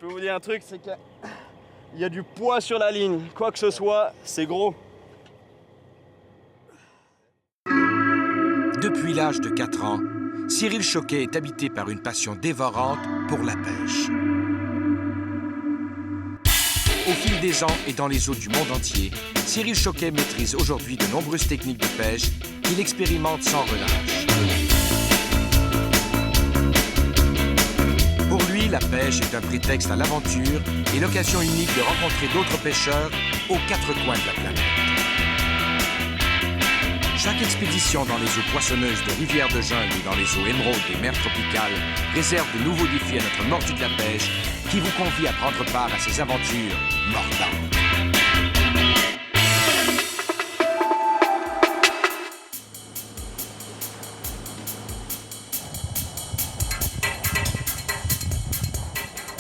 peux vous dire un truc, c'est qu'il y a du poids sur la ligne. Quoi que ce soit, c'est gros. Depuis l'âge de 4 ans, Cyril Choquet est habité par une passion dévorante pour la pêche. Au fil des ans et dans les eaux du monde entier, Cyril Choquet maîtrise aujourd'hui de nombreuses techniques de pêche qu'il expérimente sans relâche. Pour lui, la pêche est un prétexte à l'aventure et l'occasion unique de rencontrer d'autres pêcheurs aux 4 coins de la planète. Chaque expédition dans les eaux poissonneuses de rivières de jungle et dans les eaux émeraudes des mers tropicales réserve de nouveaux défis à notre mordu de la pêche qui vous convie à prendre part à ces aventures mordantes.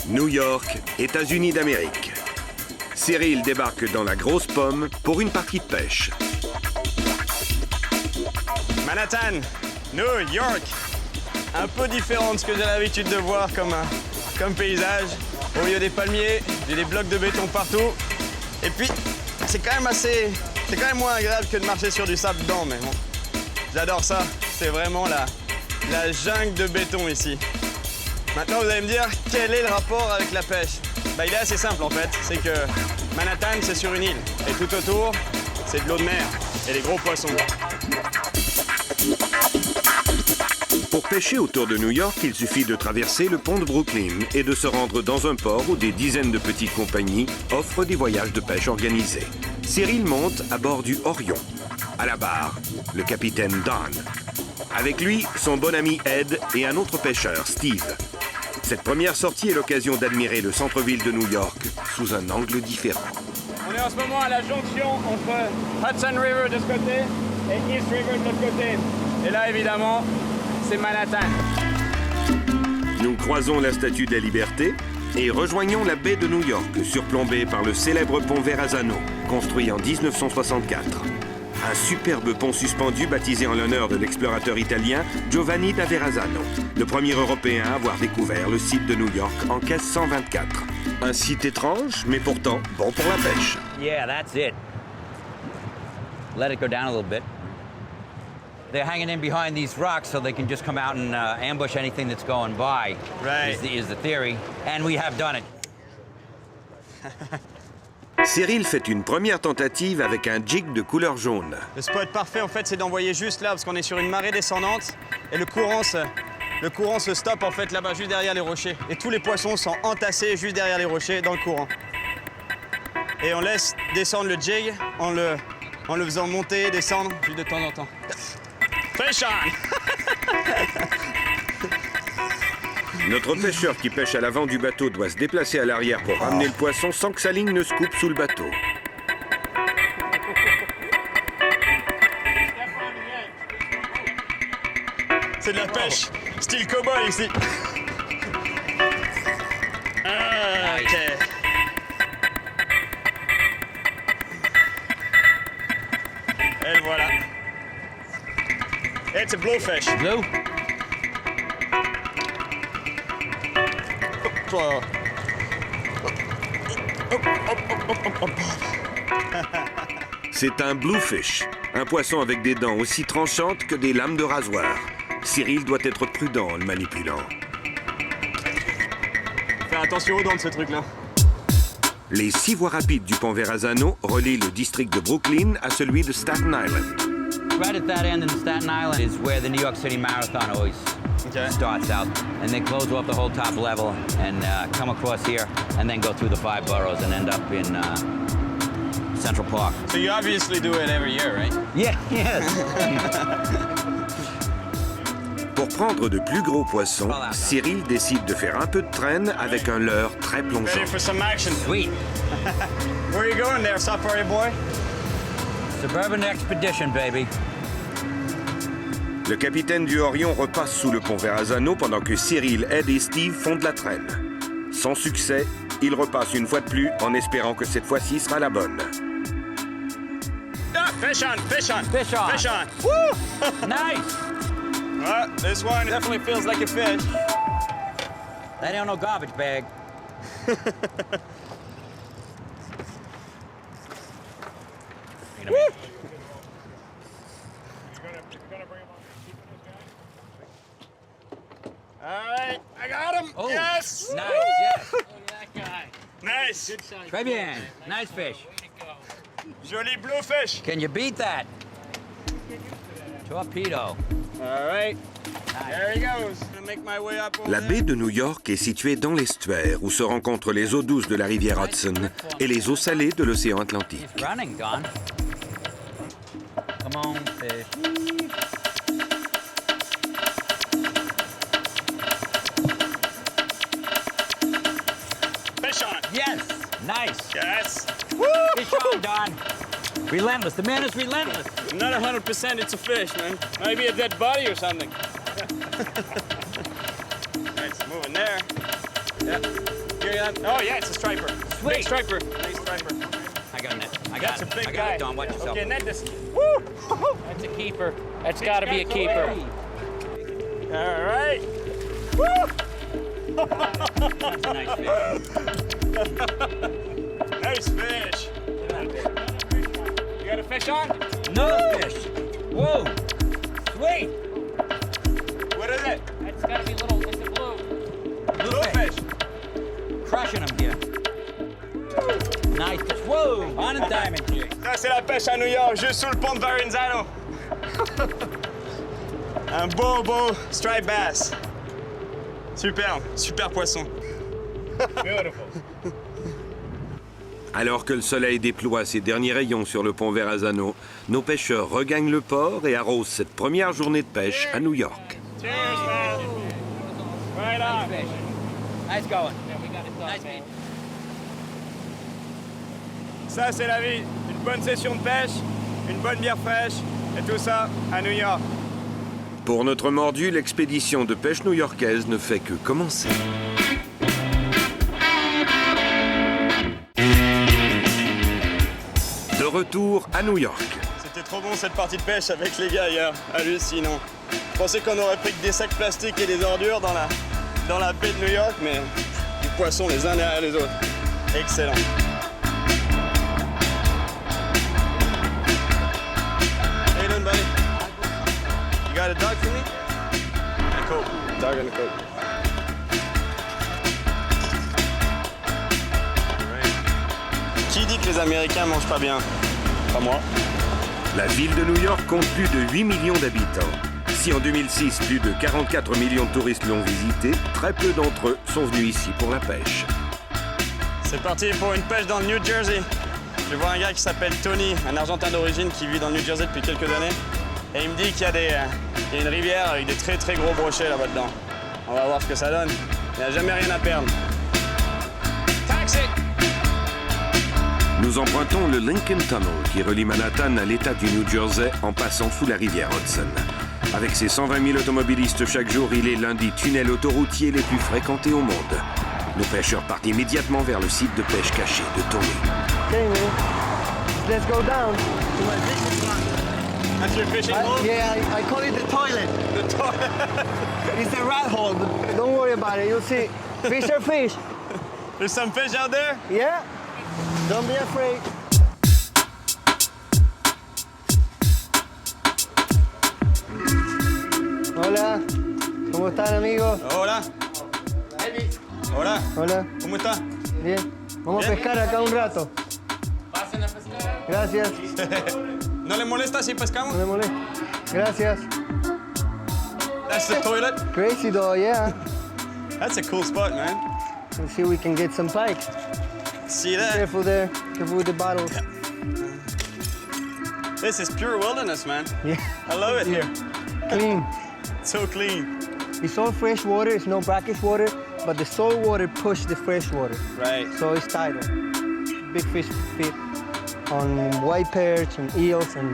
New York, États-Unis d'Amérique. Cyril débarque dans la Grosse Pomme pour une partie de pêche. Manhattan, New York. Un peu différent de ce que j'ai l'habitude de voir comme paysage. Au milieu des palmiers, j'ai des blocs de béton partout. Et puis, c'est quand même moins agréable que de marcher sur du sable dedans, mais bon. J'adore ça. C'est vraiment la jungle de béton ici. Maintenant, vous allez me dire, quel est le rapport avec la pêche? Il est assez simple en fait. C'est que Manhattan, c'est sur une île. Et tout autour, c'est de l'eau de mer et des gros poissons. Pour pêcher autour de New York, il suffit de traverser le pont de Brooklyn et de se rendre dans un port où des dizaines de petites compagnies offrent des voyages de pêche organisés. Cyril monte à bord du Orion. À la barre, le capitaine Don. Avec lui, son bon ami Ed et un autre pêcheur, Steve. Cette première sortie est l'occasion d'admirer le centre-ville de New York sous un angle différent. On est en ce moment à la jonction entre Hudson River de ce côté et East River de l'autre côté. Et là, évidemment, c'est Manhattan. Nous croisons la Statue de la Liberté et rejoignons la baie de New York, surplombée par le célèbre pont Verrazzano, construit en 1964. Un superbe pont suspendu baptisé en l'honneur de l'explorateur italien Giovanni da Verrazzano, le premier Européen à avoir découvert le site de New York en 1524. Un site étrange, mais pourtant bon pour la pêche. Yeah, that's it. Let it go down a little bit. They're hanging in behind these rocks so they can just come out and ambush anything that's going by. Right. Is the theory. And we have done it. Cyril fait une première tentative avec un jig de couleur jaune. Le spot parfait, en fait, c'est d'envoyer juste là, parce qu'on est sur une marée descendante, et le courant se stoppe, en fait, là-bas, juste derrière les rochers. Et tous les poissons sont entassés juste derrière les rochers, dans le courant. Et on laisse descendre le jig en le faisant monter et descendre, juste de temps en temps. Fish on! Notre pêcheur qui pêche à l'avant du bateau doit se déplacer à l'arrière pour ramener le poisson sans que sa ligne ne se coupe sous le bateau. C'est de la pêche, style cowboy ici. Ah, ok. Et le voilà. It's a blowfish. Blue? C'est un bluefish, un poisson avec des dents aussi tranchantes que des lames de rasoir. Cyril doit être prudent en le manipulant. Faire attention aux dents de ce truc-là. Les 6 voies rapides du pont Verrazzano relient le district de Brooklyn à celui de Staten Island. Right at that end in Staten Island is where the New York City Marathon always starts out. And they close off the whole top level and come across here and then go through the 5 boroughs and end up in Central Park. So you obviously do it every year, right? Yeah, yes. Pour prendre de plus gros poissons, Cyril décide de faire un peu de traîne avec un leurre très plongeant. Ready for some action? Sweet. Where are you going there, safari boy? Suburban expedition, baby. Le capitaine du Orion repasse sous le pont Verrazzano pendant que Cyril, Ed et Steve font de la traîne. Sans succès, il repasse une fois de plus en espérant que cette fois-ci sera la bonne. Ah, fish on, fish on, Fish on. fish on. Woo! Nice. Well, this one definitely feels like a fish. That ain't no garbage bag. All right, I got him. Oh, Yes. Nice, yes. Nice. Très bien. Nice fish. Joli bluefish. Can you beat that? Torpedo. All right. There he goes. Gonna make my way up over La there. baie de New York est située dans l'estuaire où se rencontrent les eaux douces de la rivière Hudson et les eaux salées de l'océan Atlantique. He's running, Don. Come on, fish. Fish on. Yes. Nice. Yes. Fish on, Don. Relentless. The man is relentless. Not 100% it's a fish, man. Maybe a dead body or something. Nice, moving there. Yep. Oh yeah, it's a striper. Sweet. Big striper. Nice striper. I got it. I got That's a it. big I got guy. it, Don. Watch yourself. Okay, net this. Woo! That's a keeper. That's got to be a keeper. All right. Woo! That's a nice fish. Nice fish. You got a fish on? Another fish. Whoa. Sweet. What is it? That's got to be little. It's a blue. Bluefish. Crushing him here. Nice fish. Whoa. On a diamond jig. Ça, c'est la pêche à New York, juste sous le pont de Verrazano. Un beau striped bass. Super, super poisson. Beautiful. Alors que le soleil déploie ses derniers rayons sur le pont Verrazano, nos pêcheurs regagnent le port et arrosent cette première journée de pêche à New York. Cheers, man. Right on. Fish. Nice going. Nice fish. Ça, c'est la vie. Une bonne session de pêche, une bonne bière fraîche, et tout ça à New York. Pour notre mordu, l'expédition de pêche new-yorkaise ne fait que commencer. De retour à New York. C'était trop bon cette partie de pêche avec les gars hier, hallucinant. Je pensais qu'on aurait pris que des sacs plastiques et des ordures dans la baie de New York, mais du poisson les uns derrière les autres. Excellent. Hey, doing, buddy? You got a dog for me? A coat. Dog and a coat. Alright. Qui dit que les Américains mangent pas bien? Pas moi. La ville de New York compte plus de 8 millions d'habitants. Si en 2006, plus de 44 millions de touristes l'ont visité, très peu d'entre eux sont venus ici pour la pêche. C'est parti pour une pêche dans le New Jersey. Je vois un gars qui s'appelle Tony, un Argentin d'origine qui vit dans le New Jersey depuis quelques années. Et il me dit qu'il y a une rivière avec des très gros brochets là-bas dedans. On va voir ce que ça donne. Il n'y a jamais rien à perdre. Taxi! Nous empruntons le Lincoln Tunnel qui relie Manhattan à l'État du New Jersey en passant sous la rivière Hudson. Avec ses 120 000 automobilistes chaque jour, il est l'un des tunnels autoroutiers les plus fréquentés au monde. Nos pêcheurs partent immédiatement vers le site de pêche caché de Tony. Okay, man. Let's go down. That's your fishing hole? Yeah, I call it the toilet. The toilet. It's a rat hole. But don't worry about it. You'll see. Fish are fish. There's some fish out there? Yeah. Don't be afraid. Hola. ¿Cómo están, amigos? Hola. Hola. Hola. ¿Cómo está? Bien. Vamos a Bien. pescar acá un rato. Gracias. ¿No le molesta si No pescamos? me molesta. Gracias. That's the toilet. Crazy though, yeah. That's a cool spot, man. Let's see if we can get some pike. See that? Careful there. Careful with the bottles. This is pure wilderness, man. Yeah. I love it here. Clean. So clean. It's all fresh water. It's no brackish water, but the salt water pushes the fresh water, Right. so it's tighter. Big fish feed on white perch and eels and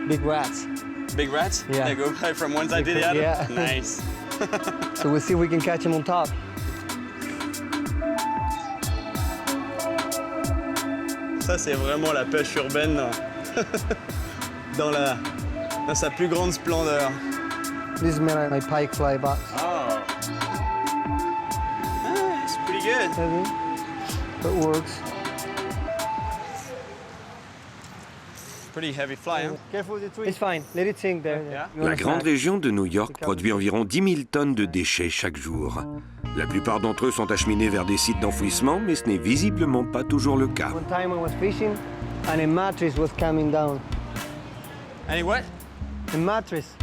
big rats. Big rats? Yeah. They go right from one side to the other? Yeah. Nice. So we'll see if we can catch them on top. Ça, c'est vraiment la pêche urbaine dans sa plus grande splendeur. This is my pike fly box. Oh. Ah, it's pretty good. Okay. so it works. Pretty heavy fly, hein? Careful the tree. It's fine. Let it sink there. Yeah. You La understand? grande région de New York produit environ 10 000 tonnes de déchets chaque jour. La plupart d'entre eux sont acheminés vers des sites d'enfouissement, mais ce n'est visiblement pas toujours le cas. One time I was fishing and a mattress was coming down. Any what? A mattress.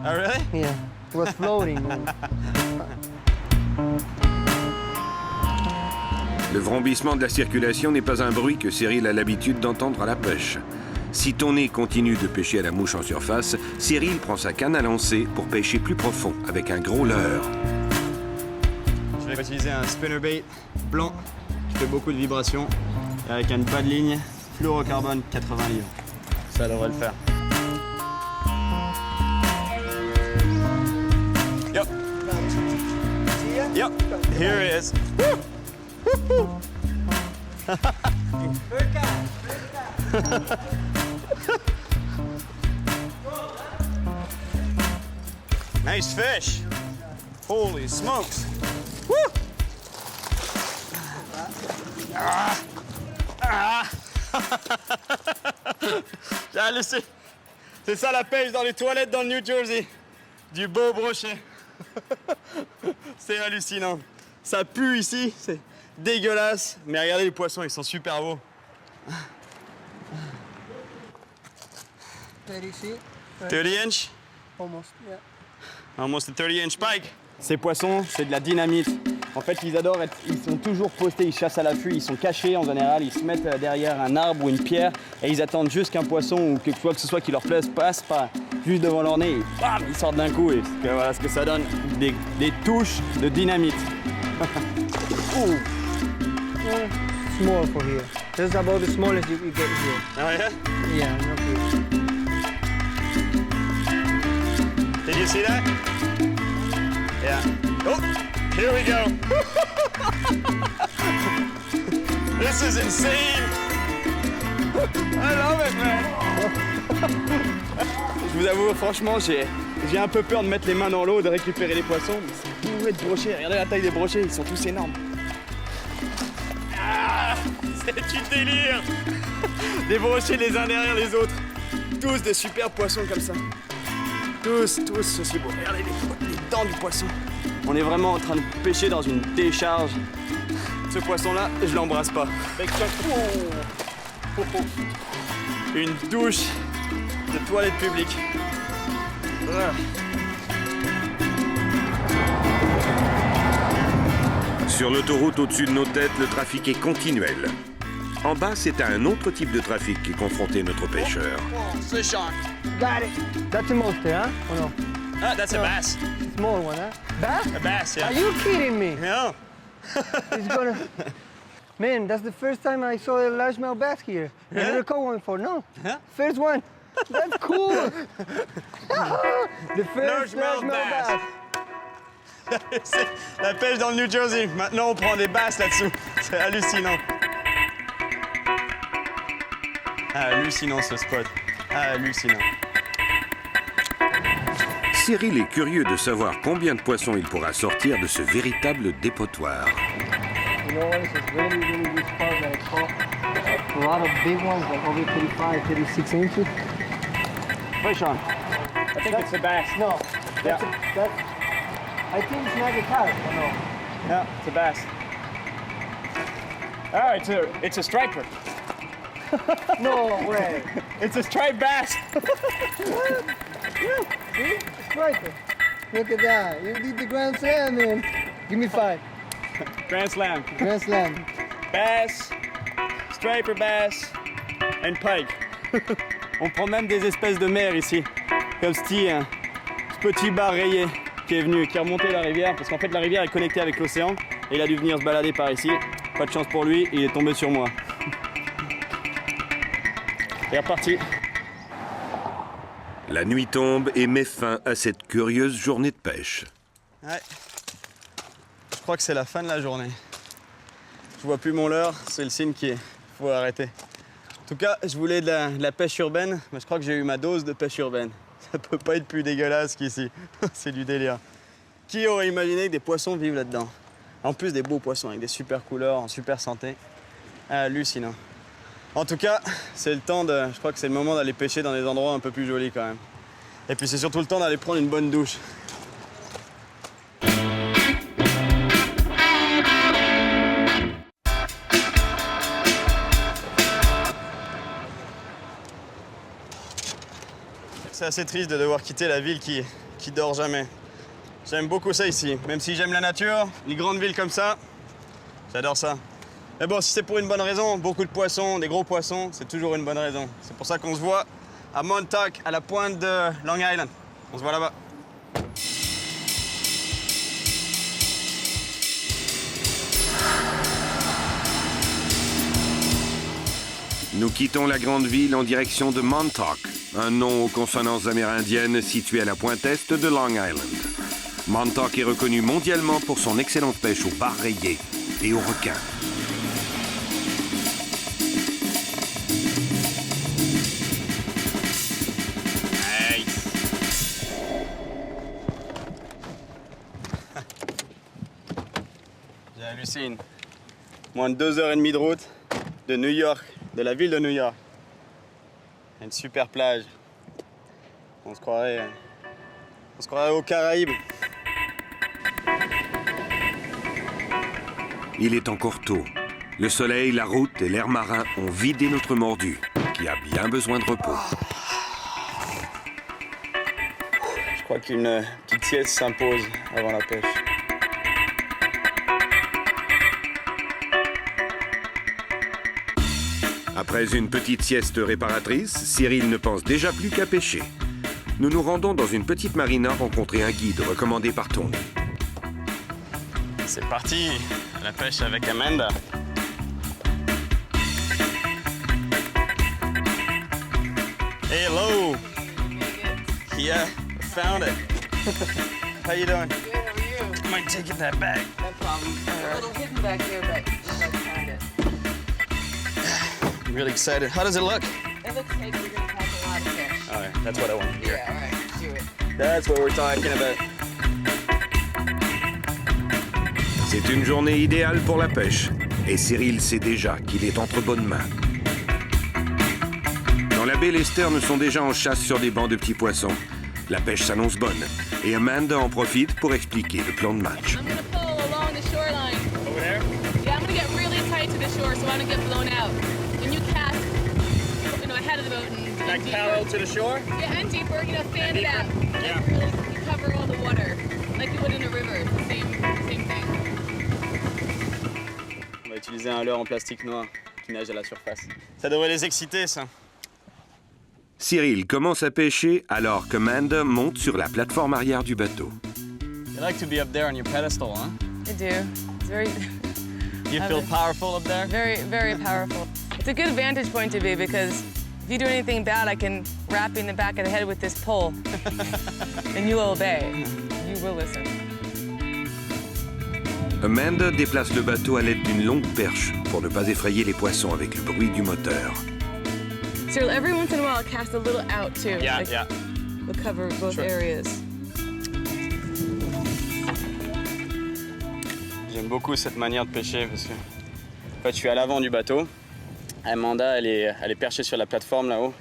Oh, really? Yeah. It was floating. Le vrombissement de la circulation n'est pas un bruit que Cyril a l'habitude d'entendre à la pêche. Si Tony continue de pêcher à la mouche en surface, Cyril prend sa canne à lancer pour pêcher plus profond avec un gros leurre. Je vais utiliser un spinnerbait blanc qui fait beaucoup de vibrations et avec une pas de ligne fluorocarbone 80 livres. Ça devrait le faire. Yep. Yep. Here it is. Woo! Nice fish. Holy smokes. Woo! Ah! Ah! J'ai halluciné. C'est ça la pêche dans les toilettes dans le New Jersey. Du beau brochet. C'est hallucinant. Ça pue ici, c'est dégueulasse. Mais regardez les poissons, ils sont super beaux. 30 inch? Almost, yeah. Almost a 30-inch pike. Ces poissons, c'est de la dynamite. En fait, ils adorent être, ils sont toujours postés, ils chassent à l'affût, ils sont cachés en général, ils se mettent derrière un arbre ou une pierre et ils attendent juste qu'un poisson ou quelque chose que ce soit qui leur plaise passe pas juste devant leur nez et bam, ils sortent d'un coup et voilà ce que ça donne, des touches de dynamite. Ouh. Yeah, small for here. That's about the smallest you get here. Ah yeah? Yeah, not good. Did you see that? Yeah. Oh, here we go. This is insane. I love it, man. Je vous avoue, franchement, j'ai un peu peur de mettre les mains dans l'eau, de récupérer les poissons, mais c'est bourré de brochets. Regardez la taille des brochets, ils sont tous énormes. Ah, c'est du délire. Des brochets les uns derrière les autres. Tous des super poissons comme ça. Tous aussi beaux. Regardez les dents du poisson. On est vraiment en train de pêcher dans une décharge. Ce poisson-là, je l'embrasse pas. Une douche de toilette publique. Sur l'autoroute au-dessus de nos têtes, le trafic est continuel. En bas, c'est à un autre type de trafic qu'est confronté notre pêcheur. Fish on. Got it. That's a monster, huh? Or no? Ah, that's a bass. Small one, huh? Bass? A bass, yeah. Are you kidding me? No. It's gonna... Man, that's the first time I saw a largemouth bass here. I Yeah? never caught one before, no. Yeah? First one. That's cool. The first Largemouth largemouth bass. bass. C'est la pêche dans le New Jersey. Maintenant, on prend des basses là-dessous. C'est hallucinant. Hallucinant ce spot. Hallucinant. Cyril est curieux de savoir combien de poissons il pourra sortir de ce véritable dépotoir. You know what? It's a really, really good spot that I caught. A lot of big ones, like over 35, 36 inches. Fish on. I think it's a bass. No. Yeah. That's, I think it's not a carp. No. Yeah, it's a bass. Oh, it's a striper. No way. It's a striped bass. See? Striker. Look at that. You did the Grand Slam, man. Give me 5. Grand slam. Grand Slam. Bass, striper bass, and pike. On prend même des espèces de mer ici, comme ce petit bar rayé qui est venu, qui est remonté la rivière, parce qu'en fait la rivière est connectée avec l'océan et il a dû venir se balader par ici. Pas de chance pour lui, il est tombé sur moi. Et reparti. La nuit tombe et met fin à cette curieuse journée de pêche. Ouais. Je crois que c'est la fin de la journée. Je vois plus mon leurre, c'est le signe qu'il faut arrêter. En tout cas, je voulais de la pêche urbaine, mais je crois que j'ai eu ma dose de pêche urbaine. Ça peut pas être plus dégueulasse qu'ici. C'est du délire. Qui aurait imaginé que des poissons vivent là-dedans? En plus des beaux poissons avec des super couleurs, en super santé. Hallucinant. En tout cas, c'est le temps de... Je crois que c'est le moment d'aller pêcher dans des endroits un peu plus jolis quand même. Et puis c'est surtout le temps d'aller prendre une bonne douche. C'est assez triste de devoir quitter la ville qui dort jamais. J'aime beaucoup ça ici. Même si j'aime la nature, les grandes villes comme ça, j'adore ça. Mais bon, si c'est pour une bonne raison, beaucoup de poissons, des gros poissons, c'est toujours une bonne raison. C'est pour ça qu'on se voit à Montauk, à la pointe de Long Island. On se voit là-bas. Nous quittons la grande ville en direction de Montauk, un nom aux consonances amérindiennes situé à la pointe est de Long Island. Montauk est reconnu mondialement pour son excellente pêche aux barres rayées et aux requins. J'hallucine. Moins de 2h30 de route de New York, de la ville de New York. Une super plage. On se croirait aux Caraïbes. Il est encore tôt. Le soleil, la route et l'air marin ont vidé notre mordu, qui a bien besoin de repos. Je crois qu'une petite sieste s'impose avant la pêche. Après une petite sieste réparatrice, Cyril ne pense déjà plus qu'à pêcher. Nous nous rendons dans une petite marina rencontrer un guide recommandé par Tony. C'est parti, à la pêche avec Amanda. Hey, hello. Yeah, found it. How you doing? Good, how are you? Might take it that back. No problem. It's a little hidden back here, but I found it. I'm really excited. How does it look? It looks like you're gonna catch a lot of fish. All right, that's what I want to hear. Yeah, all right, do it. That's what we're talking about. C'est une journée idéale pour la pêche, et Cyril sait déjà qu'il est entre bonnes mains. Dans la baie, les sternes sont déjà en chasse sur des bancs de petits poissons. La pêche s'annonce bonne, et Amanda en profite pour expliquer le plan de match. I'm gonna pull along the shoreline. Over there? Yeah, I'm gonna get really tight to the shore so I don't get blown out. When you cast, ahead of the boat and Like deeper. parallel to the shore? Yeah, and deeper, fan it out. Yeah. Like really, you cover all the water, like you would in a river. It's the same thing. On va utiliser un leurre en plastique noir qui nage à la surface. Ça devrait les exciter, ça. Cyril commence à pêcher alors que Amanda monte sur la plateforme arrière du bateau. You like to be up there on your pedestal, huh? I do. It's very, You feel powerful up there? very, very powerful. It's a good vantage point to be because if you do anything bad, I can wrap you in the back of the head with this pole, and you'll obey. You will listen. Amanda déplace le bateau à l'aide d'une longue perche pour ne pas effrayer les poissons avec le bruit du moteur. So every once in a while, cast a little out too. Yeah, like, yeah. We'll cover both Sure. areas. J'aime beaucoup cette manière de pêcher parce que en fait, je suis à l'avant du bateau. Amanda, elle est perchée sur la plateforme là-haut.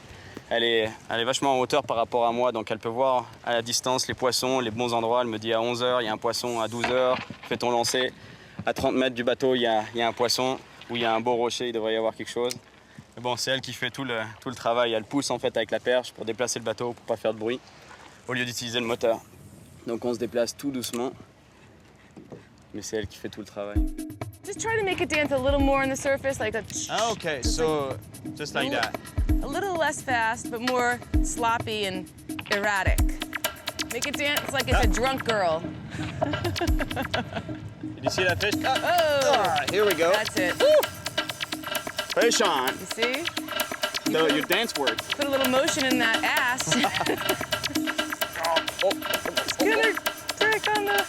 Elle est vachement en hauteur par rapport à moi, donc elle peut voir à la distance les poissons, les bons endroits. Elle me dit à 11h, il y a un poisson, à 12h, fais ton lancer. À 30 mètres du bateau, il y a un poisson, ou il y a un beau rocher, il devrait y avoir quelque chose. Mais bon, c'est elle qui fait tout le travail. Elle pousse en fait avec la perche pour déplacer le bateau, pour pas faire de bruit, au lieu d'utiliser le moteur. Donc on se déplace tout doucement, mais c'est elle qui fait tout le travail. Just try to make it dance a little more on the surface, like a. Ah, okay, so just like that. A little less fast, but more sloppy and erratic. Make it dance like it's a drunk girl. Did you see that fish? Ah, Oh! ah, here we go. That's it. Fish on. You see? No, your dance works. Put a little motion in that ass. It's gonna break on the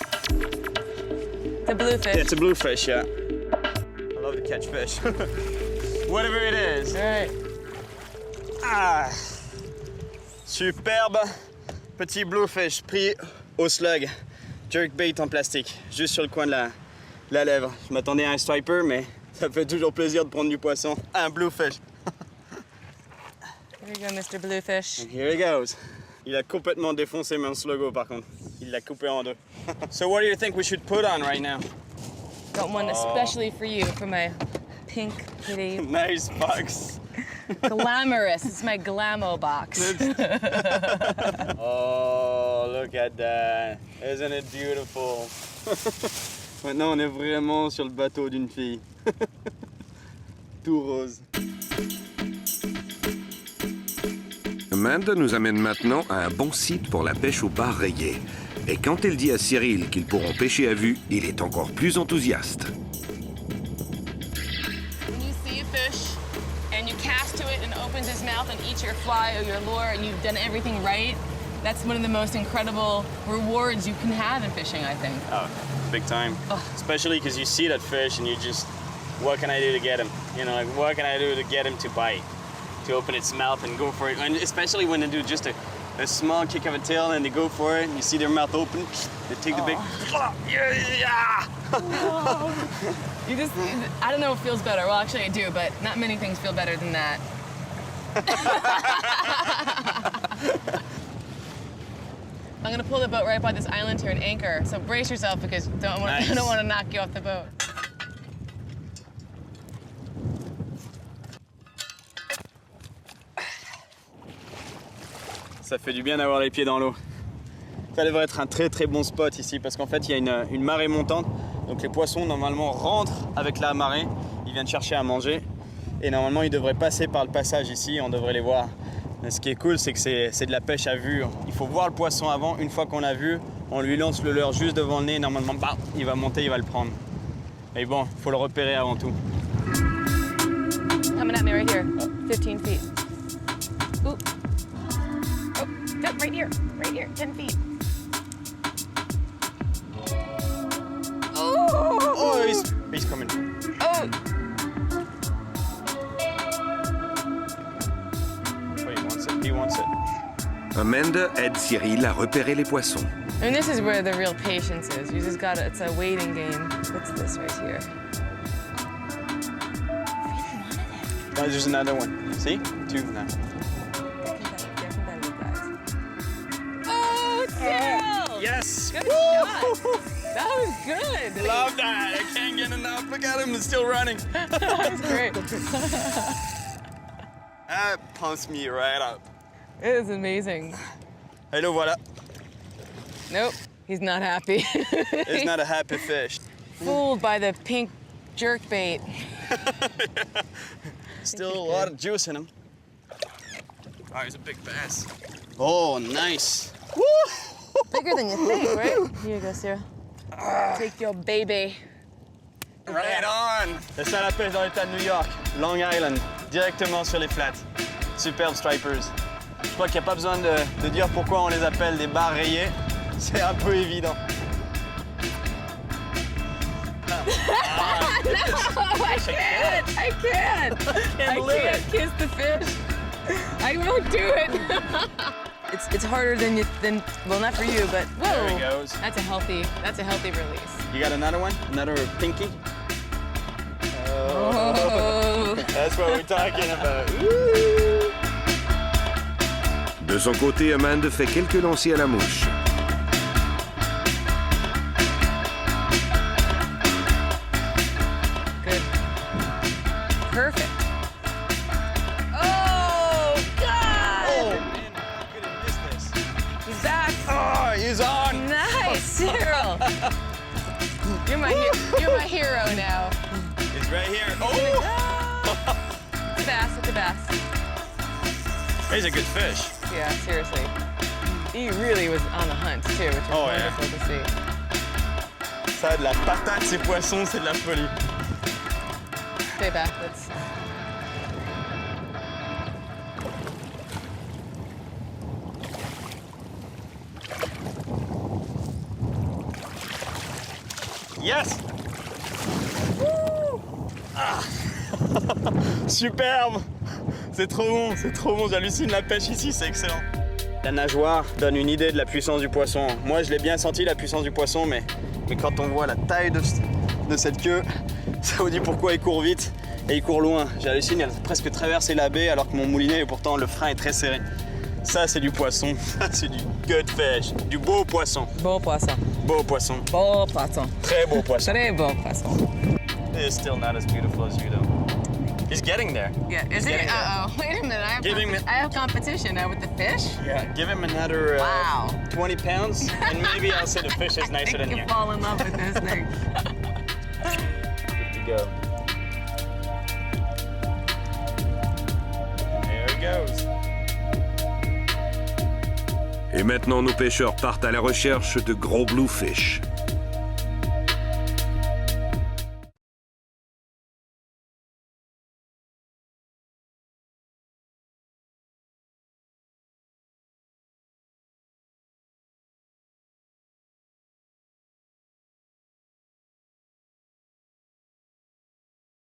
bluefish. Yeah, it's a bluefish, yeah. I love to catch fish. Whatever it is. All right. Ah, superbe petit bluefish pris au slug. Jerkbait en plastique, juste sur le coin de la lèvre. Je m'attendais à un striper, mais Ça fait toujours plaisir de prendre du poisson. Un bluefish. Here you go, Mr. Bluefish. And here he goes. Il a complètement défoncé mon slogo par contre. Il l'a coupé en deux. So what do you think we should put on right now? Got one especially for you, for my pink kitty. Nice box. Glamorous. It's my Glamo box. Oh, look at that. Isn't it beautiful? Maintenant, on est vraiment sur le bateau d'une fille. Tout rose. Amanda nous amène maintenant à un bon site pour la pêche au bar rayé. Et quand elle dit à Cyril qu'ils pourront pêcher à vue, il est encore plus enthousiaste. When you see a fish and you cast to it and it opens its mouth and eats your fly or your lure and you've done everything right, that's one of the most incredible rewards you can have in fishing, I think. Oh, big time. Oh. Especially because you see that fish and you just, what can I do to get him? You know, like what can I do to get him to bite? To open its mouth and go for it. And especially when they do just a small kick of a tail and they go for it and you see their mouth open, they take the big, yeah! You just, I don't know what feels better. Well, actually I do, but not many things feel better than that. I'm gonna pull the boat right by this island here and anchor. So brace yourself because I don't want to knock you off the boat. Ça fait du bien d'avoir les pieds dans l'eau. Ça devrait être un très très bon spot ici parce qu'en fait il y a une marée montante. Donc les poissons normalement rentrent avec la marée, ils viennent chercher à manger. Et normalement ils devraient passer par le passage ici, on devrait les voir. Mais ce qui est cool c'est que c'est de la pêche à vue. Il faut voir le poisson avant, une fois qu'on l'a vu, on lui lance le leurre juste devant le nez, normalement bah, il va monter, il va le prendre. Mais bon, il faut le repérer avant tout. Coming at me right here, 15 feet. Ooh. Right here, 10 feet. Oh, he's coming. Oh! Oh, he wants it. Amanda aide Cyril à repérer les poissons. And this is where the real patience is. You just gotta, it's a waiting game. What's this right here? Oh, there's another one. See? Two now. Cyril! Yes! Good shot! That was good! Love that! I can't get enough. Look at him, he's still running. That was great. That pumps me right up. It is amazing. Et le voilà. Nope, he's not happy. It's not a happy fish. Fooled by the pink jerkbait. Still a lot of juice in him. Oh, he's a big bass. Oh, nice. Woo! Bigger than you think, right? Here you go, Sarah. Take your baby. Right on! C'est ça la pêche dans l'état de New York, Long Island, directement sur les flats. Superbe stripers. Je crois qu'il n'y a pas besoin de dire pourquoi on les appelle des bars rayés. C'est un peu évident. No, I can't. I can't. I can't kiss the fish. I won't do it. It's harder than well, not for you, but whoa. There he goes. That's a healthy release. You got another one? Another pinky? Oh. That's what we're talking about. De son côté, Amanda fait quelques lancers à la mouche. Good. Perfect. Oh, God! Oh, man, I couldn't miss this. He's back. Oh, he's on! Nice, Cyril. You're my hero now. He's right here. Oh! It's a bass. It's a bass. He's a good fish. Yeah, seriously. He really was on the hunt too, which is wonderful to see. Ça a de la patate, ces poissons, c'est de la folie. Stay back. Let's. Yes! Ah. Superbe! C'est trop bon, j'hallucine la pêche ici, c'est excellent. La nageoire donne une idée de la puissance du poisson. Moi, je l'ai bien senti, la puissance du poisson, mais quand on voit la taille de de cette queue. Ça vous dit pourquoi il court vite et il court loin. J'hallucine, il a presque traversé la baie alors que mon moulinet, pourtant, le frein est très serré. Ça, c'est du poisson. Ça, c'est du good fish. Du beau poisson. Beau poisson. Beau poisson. Beau poisson. Très beau poisson. Très beau poisson. It is still not as beautiful as you, though. He's getting there. Yeah, is it? Uh-oh, wait a minute. I have competition now with the fish. Yeah, give him another Wow. 20 pounds, and maybe I'll say the fish is nicer than You you. fall in love with this thing. Good to go. There he goes. Et maintenant, nos pêcheurs partent à la recherche de gros bluefish.